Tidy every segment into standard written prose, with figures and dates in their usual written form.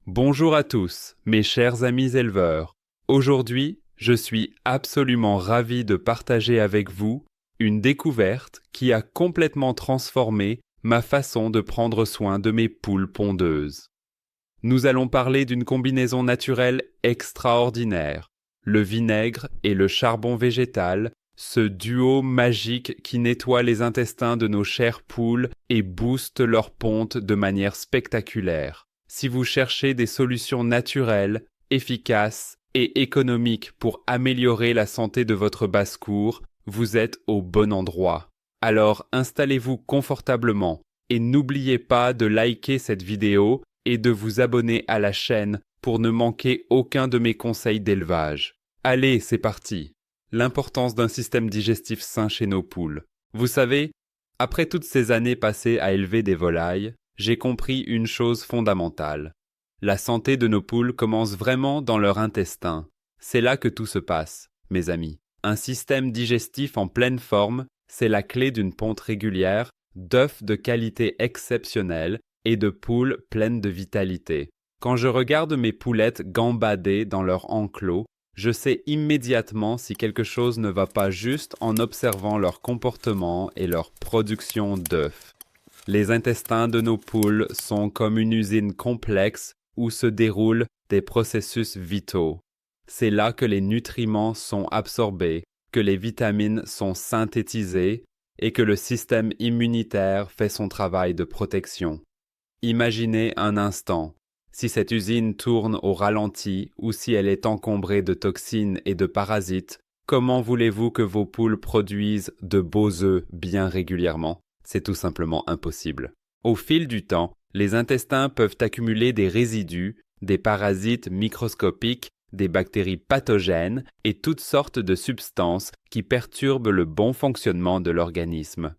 Bonjour à tous, mes chers amis éleveurs. Aujourd'hui, je suis absolument ravi de partager avec vous une découverte qui a complètement transformé ma façon de prendre soin de mes poules pondeuses. Nous allons parler d'une combinaison naturelle extraordinaire, le vinaigre et le charbon végétal, ce duo magique qui nettoie les intestins de nos chères poules et booste leur ponte de manière spectaculaire. Si vous cherchez des solutions naturelles, efficaces et économiques pour améliorer la santé de votre basse-cour, vous êtes au bon endroit. Alors installez-vous confortablement et n'oubliez pas de liker cette vidéo et de vous abonner à la chaîne pour ne manquer aucun de mes conseils d'élevage. Allez, c'est parti! L'importance d'un système digestif sain chez nos poules. Vous savez, après toutes ces années passées à élever des volailles, j'ai compris une chose fondamentale. La santé de nos poules commence vraiment dans leur intestin. C'est là que tout se passe, mes amis. Un système digestif en pleine forme, c'est la clé d'une ponte régulière, d'œufs de qualité exceptionnelle et de poules pleines de vitalité. Quand je regarde mes poulettes gambader dans leur enclos, je sais immédiatement si quelque chose ne va pas juste en observant leur comportement et leur production d'œufs. Les intestins de nos poules sont comme une usine complexe où se déroulent des processus vitaux. C'est là que les nutriments sont absorbés, que les vitamines sont synthétisées et que le système immunitaire fait son travail de protection. Imaginez un instant, si cette usine tourne au ralenti ou si elle est encombrée de toxines et de parasites, comment voulez-vous que vos poules produisent de beaux œufs bien régulièrement? C'est tout simplement impossible. Au fil du temps, les intestins peuvent accumuler des résidus, des parasites microscopiques, des bactéries pathogènes et toutes sortes de substances qui perturbent le bon fonctionnement de l'organisme.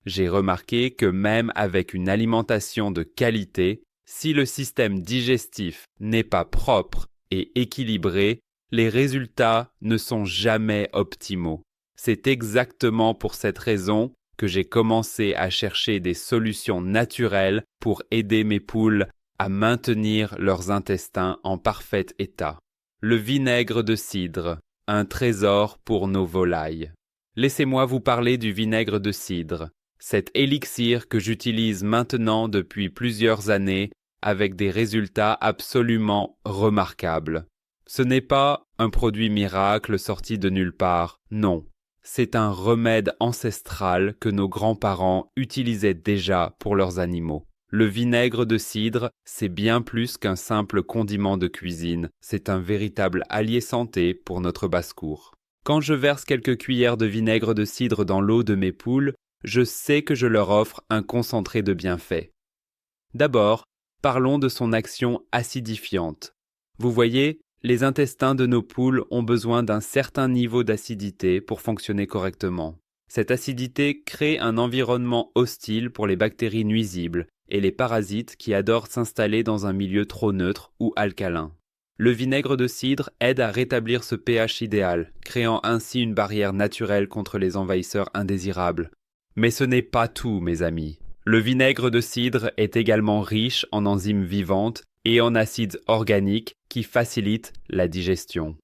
J'ai remarqué que même avec une alimentation de qualité, si le système digestif n'est pas propre et équilibré, les résultats ne sont jamais optimaux. C'est exactement pour cette raison que j'ai commencé à chercher des solutions naturelles pour aider mes poules à maintenir leurs intestins en parfait état. Le vinaigre de cidre, un trésor pour nos volailles. Laissez-moi vous parler du vinaigre de cidre. Cet élixir que j'utilise maintenant depuis plusieurs années avec des résultats absolument remarquables. Ce n'est pas un produit miracle sorti de nulle part, non. C'est un remède ancestral que nos grands-parents utilisaient déjà pour leurs animaux. Le vinaigre de cidre, c'est bien plus qu'un simple condiment de cuisine, c'est un véritable allié santé pour notre basse-cour. Quand je verse quelques cuillères de vinaigre de cidre dans l'eau de mes poules, je sais que je leur offre un concentré de bienfaits. D'abord, parlons de son action acidifiante. Vous voyez, les intestins de nos poules ont besoin d'un certain niveau d'acidité pour fonctionner correctement. Cette acidité crée un environnement hostile pour les bactéries nuisibles et les parasites qui adorent s'installer dans un milieu trop neutre ou alcalin. Le vinaigre de cidre aide à rétablir ce pH idéal, créant ainsi une barrière naturelle contre les envahisseurs indésirables. Mais ce n'est pas tout, mes amis. Le vinaigre de cidre est également riche en enzymes vivantes et en acides organiques qui facilitent la digestion.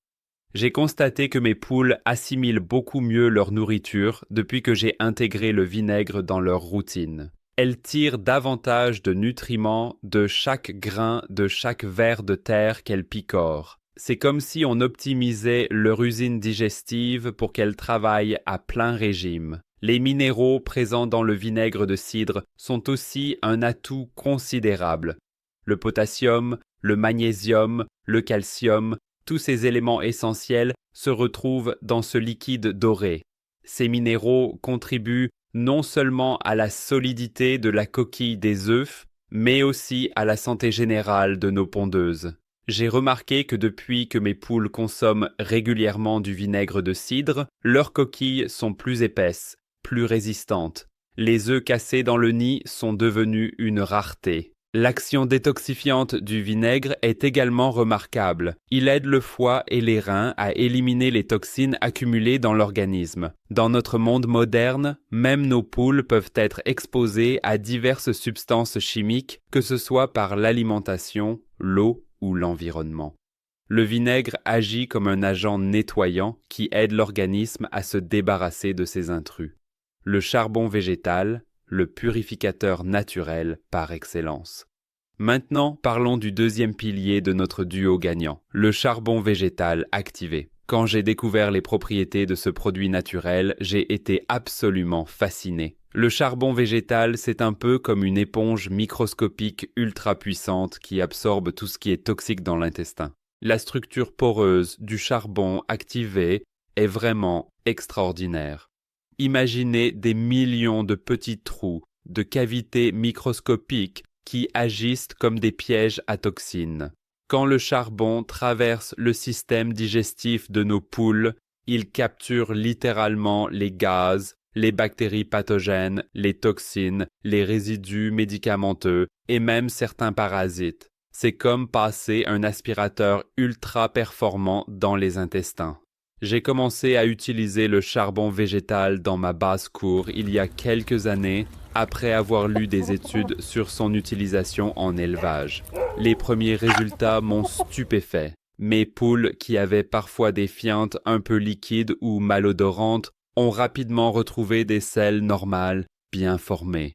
J'ai constaté que mes poules assimilent beaucoup mieux leur nourriture depuis que j'ai intégré le vinaigre dans leur routine. Elles tirent davantage de nutriments de chaque grain de chaque ver de terre qu'elles picorent. C'est comme si on optimisait leur usine digestive pour qu'elles travaillent à plein régime. Les minéraux présents dans le vinaigre de cidre sont aussi un atout considérable. Le potassium, le magnésium, le calcium, tous ces éléments essentiels se retrouvent dans ce liquide doré. Ces minéraux contribuent non seulement à la solidité de la coquille des œufs, mais aussi à la santé générale de nos pondeuses. J'ai remarqué que depuis que mes poules consomment régulièrement du vinaigre de cidre, leurs coquilles sont plus épaisses, plus résistantes. Les œufs cassés dans le nid sont devenus une rareté. L'action détoxifiante du vinaigre est également remarquable. Il aide le foie et les reins à éliminer les toxines accumulées dans l'organisme. Dans notre monde moderne, même nos poules peuvent être exposées à diverses substances chimiques, que ce soit par l'alimentation, l'eau ou l'environnement. Le vinaigre agit comme un agent nettoyant qui aide l'organisme à se débarrasser de ces intrus. Le charbon végétal, le purificateur naturel par excellence. Maintenant, parlons du deuxième pilier de notre duo gagnant, le charbon végétal activé. Quand j'ai découvert les propriétés de ce produit naturel, j'ai été absolument fasciné. Le charbon végétal, c'est un peu comme une éponge microscopique ultra puissante qui absorbe tout ce qui est toxique dans l'intestin. La structure poreuse du charbon activé est vraiment extraordinaire. Imaginez des millions de petits trous, de cavités microscopiques qui agissent comme des pièges à toxines. Quand le charbon traverse le système digestif de nos poules, il capture littéralement les gaz, les bactéries pathogènes, les toxines, les résidus médicamenteux et même certains parasites. C'est comme passer un aspirateur ultra performant dans les intestins. J'ai commencé à utiliser le charbon végétal dans ma basse-cour il y a quelques années, après avoir lu des études sur son utilisation en élevage. Les premiers résultats m'ont stupéfait. Mes poules, qui avaient parfois des fientes un peu liquides ou malodorantes, ont rapidement retrouvé des selles normales, bien formées.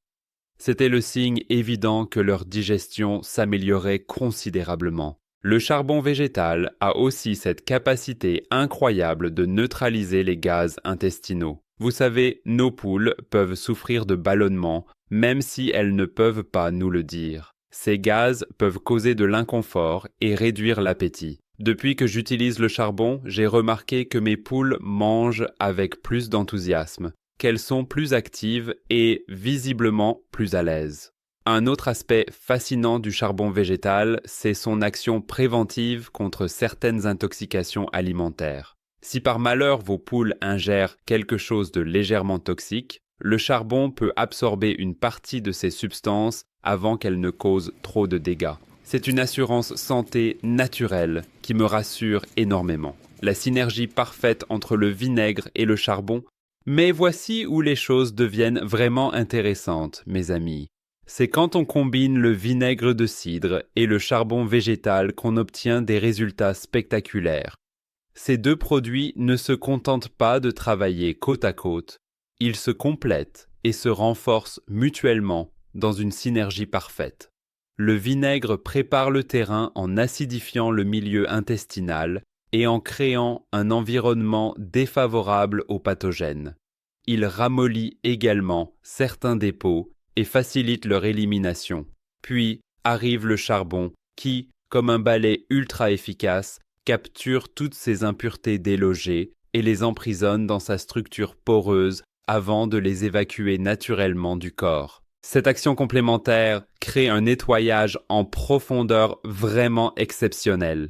C'était le signe évident que leur digestion s'améliorait considérablement. Le charbon végétal a aussi cette capacité incroyable de neutraliser les gaz intestinaux. Vous savez, nos poules peuvent souffrir de ballonnement, même si elles ne peuvent pas nous le dire. Ces gaz peuvent causer de l'inconfort et réduire l'appétit. Depuis que j'utilise le charbon, j'ai remarqué que mes poules mangent avec plus d'enthousiasme, qu'elles sont plus actives et visiblement plus à l'aise. Un autre aspect fascinant du charbon végétal, c'est son action préventive contre certaines intoxications alimentaires. Si par malheur vos poules ingèrent quelque chose de légèrement toxique, le charbon peut absorber une partie de ces substances avant qu'elles ne causent trop de dégâts. C'est une assurance santé naturelle qui me rassure énormément. La synergie parfaite entre le vinaigre et le charbon. Mais voici où les choses deviennent vraiment intéressantes, mes amis. C'est quand on combine le vinaigre de cidre et le charbon végétal qu'on obtient des résultats spectaculaires. Ces deux produits ne se contentent pas de travailler côte à côte, ils se complètent et se renforcent mutuellement dans une synergie parfaite. Le vinaigre prépare le terrain en acidifiant le milieu intestinal et en créant un environnement défavorable aux pathogènes. Il ramollit également certains dépôts et facilite leur élimination. Puis arrive le charbon qui, comme un balai ultra efficace, capture toutes ces impuretés délogées et les emprisonne dans sa structure poreuse avant de les évacuer naturellement du corps. Cette action complémentaire crée un nettoyage en profondeur vraiment exceptionnel.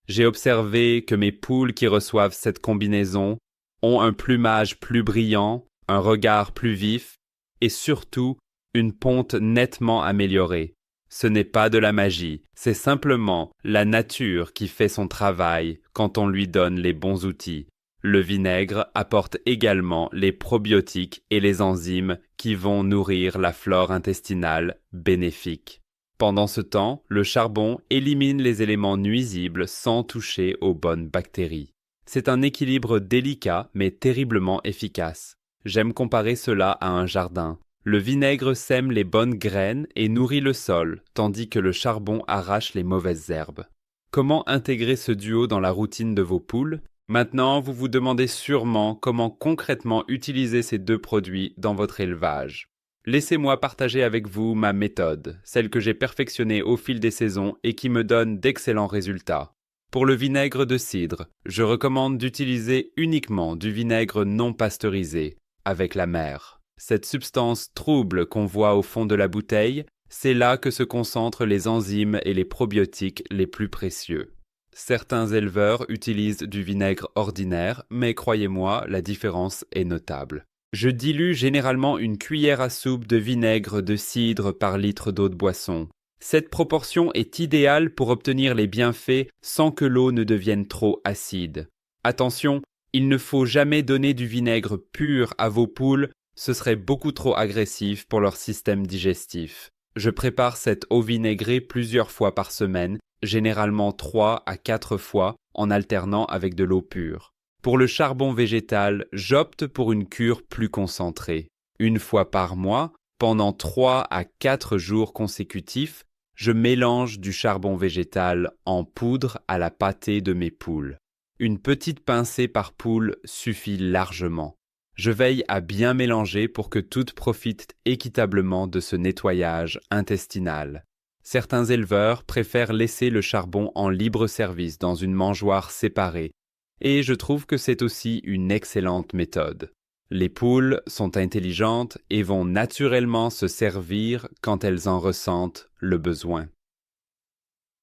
J'ai observé que mes poules qui reçoivent cette combinaison ont un plumage plus brillant, un regard plus vif et surtout une ponte nettement améliorée. Ce n'est pas de la magie, c'est simplement la nature qui fait son travail quand on lui donne les bons outils. Le vinaigre apporte également les probiotiques et les enzymes qui vont nourrir la flore intestinale bénéfique. Pendant ce temps, le charbon élimine les éléments nuisibles sans toucher aux bonnes bactéries. C'est un équilibre délicat mais terriblement efficace. J'aime comparer cela à un jardin. Le vinaigre sème les bonnes graines et nourrit le sol, tandis que le charbon arrache les mauvaises herbes. Comment intégrer ce duo dans la routine de vos poules ? Maintenant, vous vous demandez sûrement comment concrètement utiliser ces deux produits dans votre élevage. Laissez-moi partager avec vous ma méthode, celle que j'ai perfectionnée au fil des saisons et qui me donne d'excellents résultats. Pour le vinaigre de cidre, je recommande d'utiliser uniquement du vinaigre non pasteurisé, avec la mer. Cette substance trouble qu'on voit au fond de la bouteille, c'est là que se concentrent les enzymes et les probiotiques les plus précieux. Certains éleveurs utilisent du vinaigre ordinaire, mais croyez-moi, la différence est notable. Je dilue généralement une cuillère à soupe de vinaigre de cidre par litre d'eau de boisson. Cette proportion est idéale pour obtenir les bienfaits sans que l'eau ne devienne trop acide. Attention, il ne faut jamais donner du vinaigre pur à vos poules, ce serait beaucoup trop agressif pour leur système digestif. Je prépare cette eau vinaigrée plusieurs fois par semaine, généralement 3 à 4 fois, en alternant avec de l'eau pure. Pour le charbon végétal, j'opte pour une cure plus concentrée. Une fois par mois, pendant 3 à 4 jours consécutifs, je mélange du charbon végétal en poudre à la pâtée de mes poules. Une petite pincée par poule suffit largement. Je veille à bien mélanger pour que toutes profitent équitablement de ce nettoyage intestinal. Certains éleveurs préfèrent laisser le charbon en libre service dans une mangeoire séparée, et je trouve que c'est aussi une excellente méthode. Les poules sont intelligentes et vont naturellement se servir quand elles en ressentent le besoin.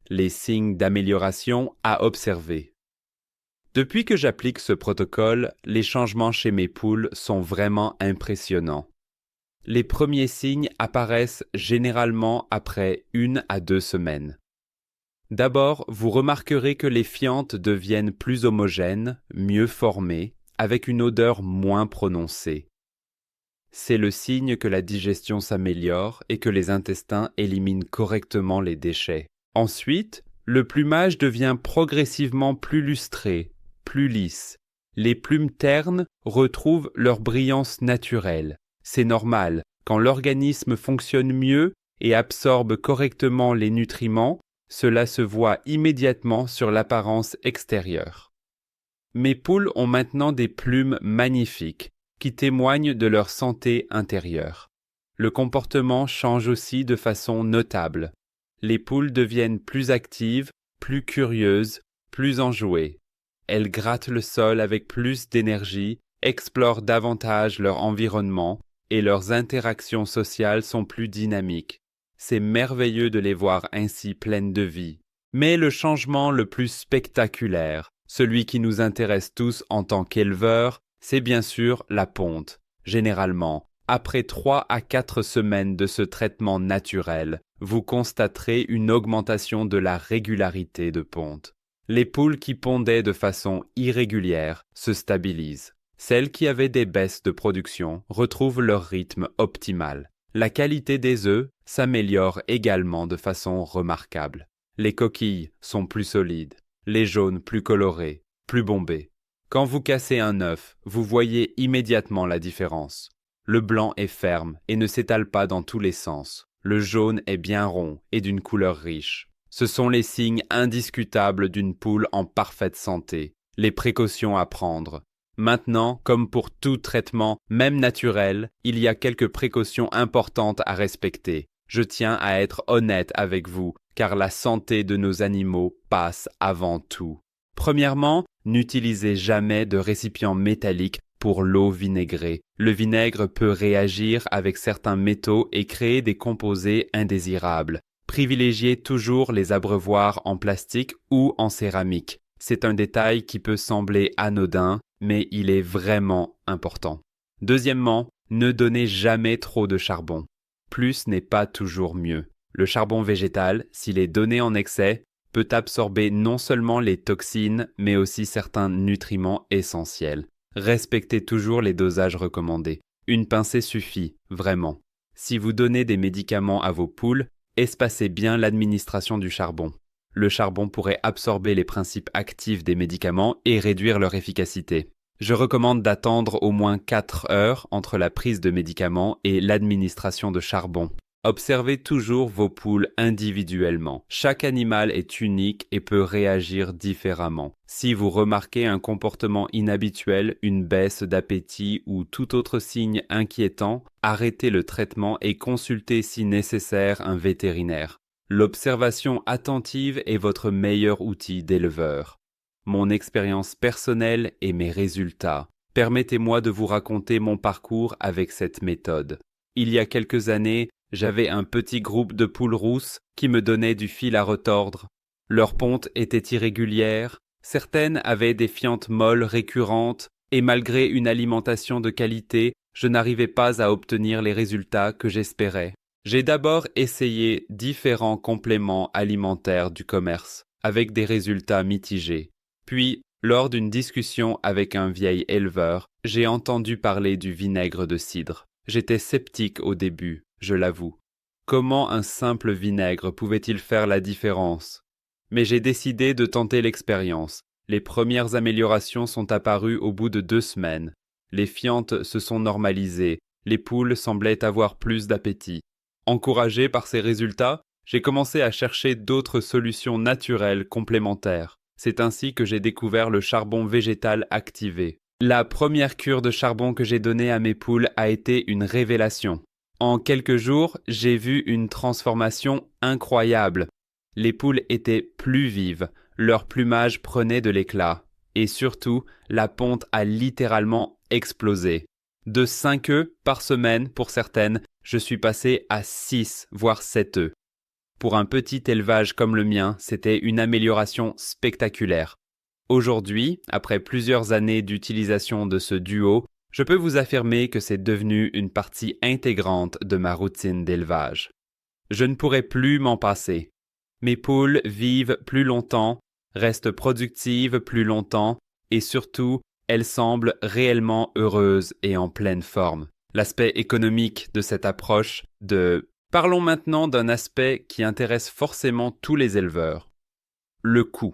Les signes d'amélioration à observer. Depuis que j'applique ce protocole, les changements chez mes poules sont vraiment impressionnants. Les premiers signes apparaissent généralement après 1 à 2 semaines. D'abord, vous remarquerez que les fientes deviennent plus homogènes, mieux formées, avec une odeur moins prononcée. C'est le signe que la digestion s'améliore et que les intestins éliminent correctement les déchets. Ensuite, le plumage devient progressivement plus lustré, plus lisse. Les plumes ternes retrouvent leur brillance naturelle. C'est normal, quand l'organisme fonctionne mieux et absorbe correctement les nutriments, cela se voit immédiatement sur l'apparence extérieure. Mes poules ont maintenant des plumes magnifiques qui témoignent de leur santé intérieure. Le comportement change aussi de façon notable. Les poules deviennent plus actives, plus curieuses, plus enjouées. Elles grattent le sol avec plus d'énergie, explorent davantage leur environnement et leurs interactions sociales sont plus dynamiques. C'est merveilleux de les voir ainsi pleines de vie. Mais le changement le plus spectaculaire, celui qui nous intéresse tous en tant qu'éleveurs, c'est bien sûr la ponte. Généralement, après 3 à 4 semaines de ce traitement naturel, vous constaterez une augmentation de la régularité de ponte. Les poules qui pondaient de façon irrégulière se stabilisent. Celles qui avaient des baisses de production retrouvent leur rythme optimal. La qualité des œufs s'améliore également de façon remarquable. Les coquilles sont plus solides, les jaunes plus colorés, plus bombés. Quand vous cassez un œuf, vous voyez immédiatement la différence. Le blanc est ferme et ne s'étale pas dans tous les sens. Le jaune est bien rond et d'une couleur riche. Ce sont les signes indiscutables d'une poule en parfaite santé. Les précautions à prendre. Maintenant, comme pour tout traitement, même naturel, il y a quelques précautions importantes à respecter. Je tiens à être honnête avec vous, car la santé de nos animaux passe avant tout. Premièrement, n'utilisez jamais de récipient métallique pour l'eau vinaigrée. Le vinaigre peut réagir avec certains métaux et créer des composés indésirables. Privilégiez toujours les abreuvoirs en plastique ou en céramique. C'est un détail qui peut sembler anodin, mais il est vraiment important. Deuxièmement, ne donnez jamais trop de charbon. Plus n'est pas toujours mieux. Le charbon végétal, s'il est donné en excès, peut absorber non seulement les toxines, mais aussi certains nutriments essentiels. Respectez toujours les dosages recommandés. Une pincée suffit, vraiment. Si vous donnez des médicaments à vos poules, espacez bien l'administration du charbon. Le charbon pourrait absorber les principes actifs des médicaments et réduire leur efficacité. Je recommande d'attendre au moins 4 heures entre la prise de médicaments et l'administration de charbon. Observez toujours vos poules individuellement. Chaque animal est unique et peut réagir différemment. Si vous remarquez un comportement inhabituel, une baisse d'appétit ou tout autre signe inquiétant, arrêtez le traitement et consultez si nécessaire un vétérinaire. L'observation attentive est votre meilleur outil d'éleveur. Mon expérience personnelle et mes résultats. Permettez-moi de vous raconter mon parcours avec cette méthode. Il y a quelques années, j'avais un petit groupe de poules rousses qui me donnaient du fil à retordre. Leurs pontes étaient irrégulières, certaines avaient des fientes molles récurrentes, et malgré une alimentation de qualité, je n'arrivais pas à obtenir les résultats que j'espérais. J'ai d'abord essayé différents compléments alimentaires du commerce, avec des résultats mitigés. Puis, lors d'une discussion avec un vieil éleveur, j'ai entendu parler du vinaigre de cidre. J'étais sceptique au début, je l'avoue. Comment un simple vinaigre pouvait-il faire la différence? Mais j'ai décidé de tenter l'expérience. Les premières améliorations sont apparues au bout de 2 semaines. Les fientes se sont normalisées, les poules semblaient avoir plus d'appétit. Encouragé par ces résultats, j'ai commencé à chercher d'autres solutions naturelles complémentaires. C'est ainsi que j'ai découvert le charbon végétal activé. La première cure de charbon que j'ai donnée à mes poules a été une révélation. En quelques jours, j'ai vu une transformation incroyable. Les poules étaient plus vives, leur plumage prenait de l'éclat, et surtout, la ponte a littéralement explosé. De 5 œufs par semaine pour certaines, je suis passé à 6 voire 7 œufs. Pour un petit élevage comme le mien, c'était une amélioration spectaculaire. Aujourd'hui, après plusieurs années d'utilisation de ce duo, je peux vous affirmer que c'est devenu une partie intégrante de ma routine d'élevage. Je ne pourrais plus m'en passer. Mes poules vivent plus longtemps, restent productives plus longtemps et surtout, elles semblent réellement heureuses et en pleine forme. L'aspect économique de cette approche Parlons maintenant d'un aspect qui intéresse forcément tous les éleveurs. Le coût.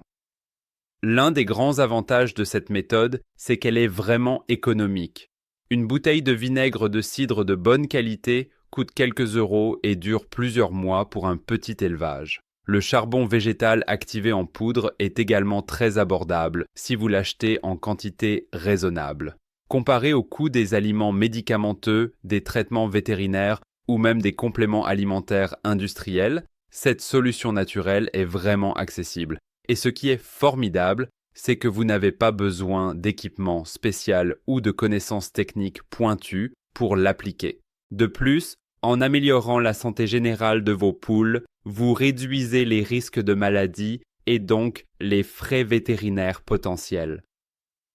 L'un des grands avantages de cette méthode, c'est qu'elle est vraiment économique. Une bouteille de vinaigre de cidre de bonne qualité coûte quelques euros et dure plusieurs mois pour un petit élevage. Le charbon végétal activé en poudre est également très abordable si vous l'achetez en quantité raisonnable. Comparé au coût des aliments médicamenteux, des traitements vétérinaires ou même des compléments alimentaires industriels, cette solution naturelle est vraiment accessible. Et ce qui est formidable, c'est que vous n'avez pas besoin d'équipement spécial ou de connaissances techniques pointues pour l'appliquer. De plus, en améliorant la santé générale de vos poules, vous réduisez les risques de maladie et donc les frais vétérinaires potentiels.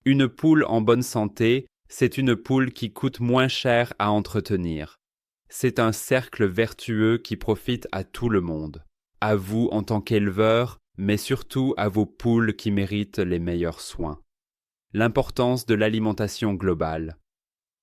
Une poule en bonne santé, c'est une poule qui coûte moins cher à entretenir. C'est un cercle vertueux qui profite à tout le monde. À vous en tant qu'éleveur, mais surtout à vos poules qui méritent les meilleurs soins. L'importance de l'alimentation globale.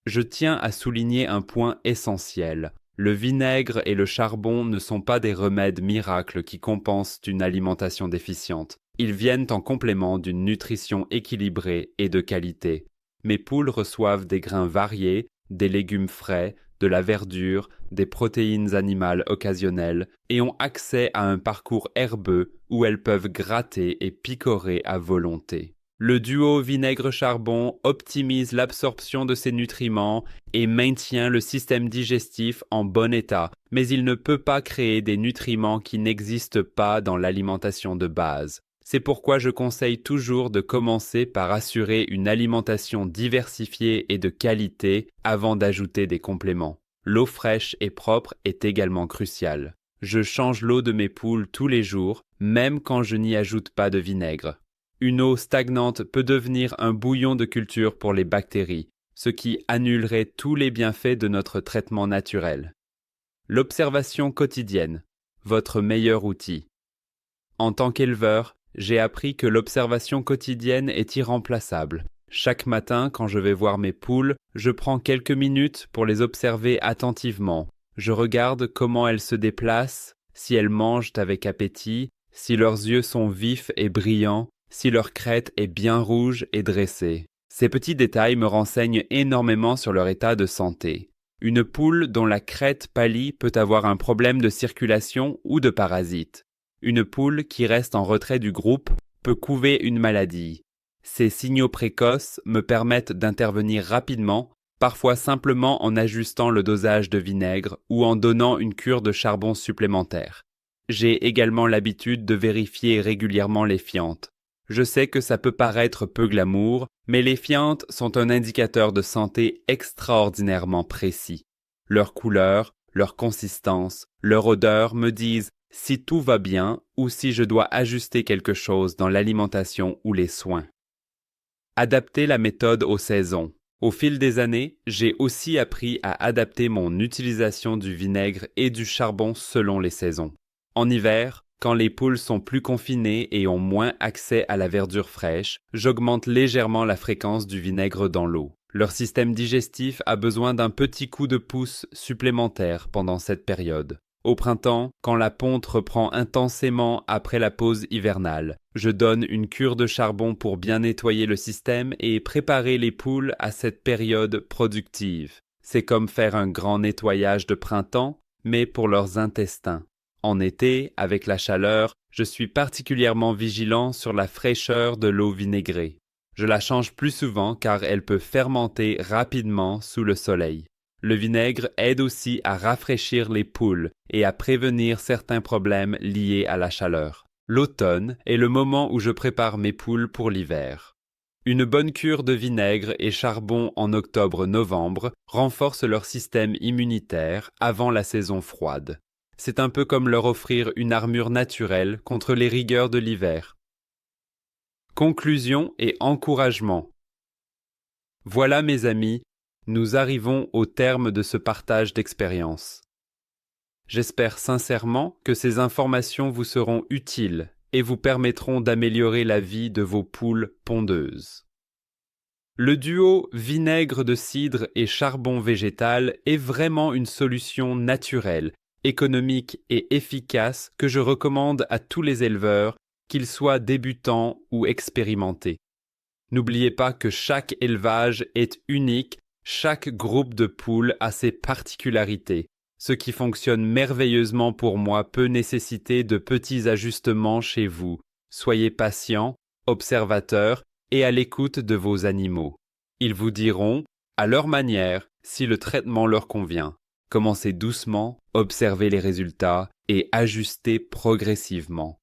Je tiens à souligner un point essentiel. Le vinaigre et le charbon ne sont pas des remèdes miracles qui compensent une alimentation déficiente. Ils viennent en complément d'une nutrition équilibrée et de qualité. Mes poules reçoivent des grains variés, des légumes frais, de la verdure, des protéines animales occasionnelles et ont accès à un parcours herbeux où elles peuvent gratter et picorer à volonté. Le duo vinaigre-charbon optimise l'absorption de ces nutriments et maintient le système digestif en bon état, mais il ne peut pas créer des nutriments qui n'existent pas dans l'alimentation de base. C'est pourquoi je conseille toujours de commencer par assurer une alimentation diversifiée et de qualité avant d'ajouter des compléments. L'eau fraîche et propre est également cruciale. Je change l'eau de mes poules tous les jours, même quand je n'y ajoute pas de vinaigre. Une eau stagnante peut devenir un bouillon de culture pour les bactéries, ce qui annulerait tous les bienfaits de notre traitement naturel. L'observation quotidienne, votre meilleur outil. En tant qu'éleveur, j'ai appris que l'observation quotidienne est irremplaçable. Chaque matin, quand je vais voir mes poules, je prends quelques minutes pour les observer attentivement. Je regarde comment elles se déplacent, si elles mangent avec appétit, si leurs yeux sont vifs et brillants, si leur crête est bien rouge et dressée. Ces petits détails me renseignent énormément sur leur état de santé. Une poule dont la crête pâlit peut avoir un problème de circulation ou de parasite. Une poule qui reste en retrait du groupe peut couver une maladie. Ces signaux précoces me permettent d'intervenir rapidement, parfois simplement en ajustant le dosage de vinaigre ou en donnant une cure de charbon supplémentaire. J'ai également l'habitude de vérifier régulièrement les fientes. Je sais que ça peut paraître peu glamour, mais les fientes sont un indicateur de santé extraordinairement précis. Leur couleur, leur consistance, leur odeur me disent si tout va bien ou si je dois ajuster quelque chose dans l'alimentation ou les soins. Adapter la méthode aux saisons. Au fil des années, j'ai aussi appris à adapter mon utilisation du vinaigre et du charbon selon les saisons. En hiver, quand les poules sont plus confinées et ont moins accès à la verdure fraîche, j'augmente légèrement la fréquence du vinaigre dans l'eau. Leur système digestif a besoin d'un petit coup de pouce supplémentaire pendant cette période. Au printemps, quand la ponte reprend intensément après la pause hivernale, je donne une cure de charbon pour bien nettoyer le système et préparer les poules à cette période productive. C'est comme faire un grand nettoyage de printemps, mais pour leurs intestins. En été, avec la chaleur, je suis particulièrement vigilant sur la fraîcheur de l'eau vinaigrée. Je la change plus souvent car elle peut fermenter rapidement sous le soleil. Le vinaigre aide aussi à rafraîchir les poules et à prévenir certains problèmes liés à la chaleur. L'automne est le moment où je prépare mes poules pour l'hiver. Une bonne cure de vinaigre et charbon en octobre-novembre renforce leur système immunitaire avant la saison froide. C'est un peu comme leur offrir une armure naturelle contre les rigueurs de l'hiver. Conclusion et encouragement. Voilà mes amis, nous arrivons au terme de ce partage d'expérience. J'espère sincèrement que ces informations vous seront utiles et vous permettront d'améliorer la vie de vos poules pondeuses. Le duo vinaigre de cidre et charbon végétal est vraiment une solution naturelle, économique et efficace que je recommande à tous les éleveurs, qu'ils soient débutants ou expérimentés. N'oubliez pas que chaque élevage est unique, chaque groupe de poules a ses particularités. Ce qui fonctionne merveilleusement pour moi peut nécessiter de petits ajustements chez vous. Soyez patient, observateur et à l'écoute de vos animaux. Ils vous diront, à leur manière, si le traitement leur convient. Commencez doucement, observez les résultats et ajustez progressivement.